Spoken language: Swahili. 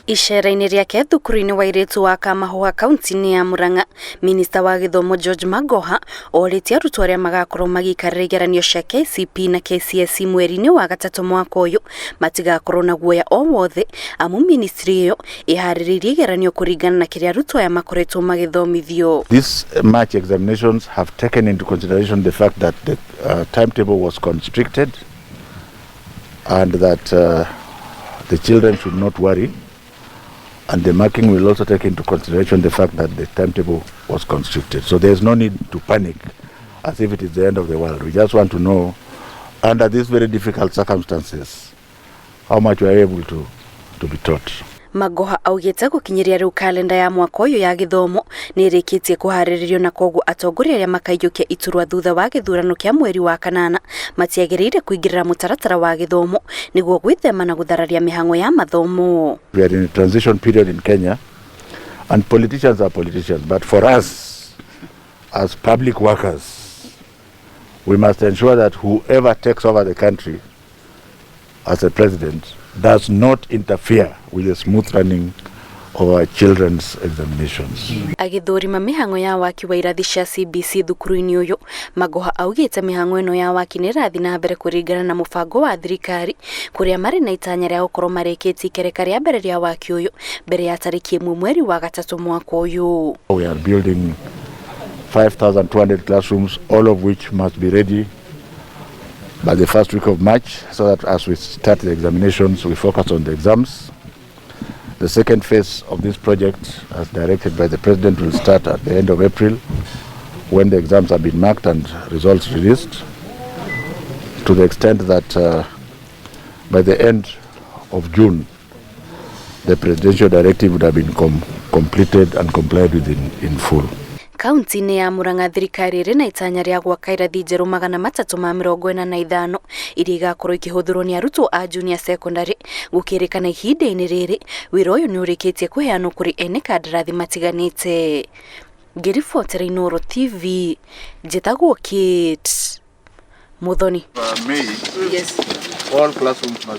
Ishera-inĩ rĩake thukuru-inĩ wa airĩtu wa Kamahũa kaunti-inĩ ya Murang'a, minista wa gĩthomo George Magoha orĩtie arutwo arĩa magakorwo magĩikarĩra igeranio cia KCPE na KCSE mweri-inĩ wa gatatũ mwaka ũyũ matigakorwo na guoya o wothe, amu ministry ĩyo ĩharĩrĩirie igeranio kũringana na kĩrĩa arutwo aya makoretwo magĩthomithio. These March examinations have taken into consideration the fact that the timetable was constricted and that the children should not worry. And the marking will also take into consideration the fact that the timetable was constricted. So there's no need to panic as if it is the end of the world. We just want to know, under these very difficult circumstances, how much we are able to be taught. Magoha augĩte gũkinyĩria rĩu kalenda ya mwaka ũyũ ya gĩthomo nĩ ĩrĩkĩtie kũharĩrĩrio na koguo atongoria arĩa makaiyũkia iturwa thutha wa gĩthurano kĩa mweri wa kanana matiagĩrĩire kũingĩrĩra mũtaratara wa gĩthomo nĩguo gwĩthema na gũthararia mĩhang'o ya mathomo. We are in a transition period in Kenya and politicians are politicians, but for us as public workers we must ensure that whoever takes over the country as a president does not interfere with the smooth running of our children's examinations. Agĩthũrima mĩhang'o ya waki wa irathi cia CBC thukuru-inĩ ũyũ, Magoha augĩte mĩhang'o ĩno ya waki nĩ ĩrathiĩ na mbere kũringana na mũbango wa thirikari kũrĩa marĩ na itanya rĩa gũkorwo marĩkĩtie ikereka rĩa mbere rĩa waki ũyũ mbere ya tarĩki 1 mweri wa gatatũ mwaka ũyũ. We are building 5,200 classrooms, all of which must be ready by the first week of March, so that as we start the examinations, we focus on the exams. The second phase of this project, as directed by the President, will start at the end of April, when the exams have been marked and results released, to the extent that by the end of June, the presidential directive would have been completed and complied with in full. Kaunti-inĩ ya Murang'a thirikari ĩrĩ na itanya rĩa gwaka irathi njerũ 345 iria igakorwo ikĩhũthĩrwo nĩ arutwo a junior secondary gũkĩrĩkana ihinda-inĩ rĩrĩ. Wĩra ũyũ nĩ ũrĩkĩtie kũheanwo kũrĩ ene kandarathi matiganĩte. Ngĩribotera Inooro TV, njĩtagwo Kate Muthoni. Yes. All classrooms must be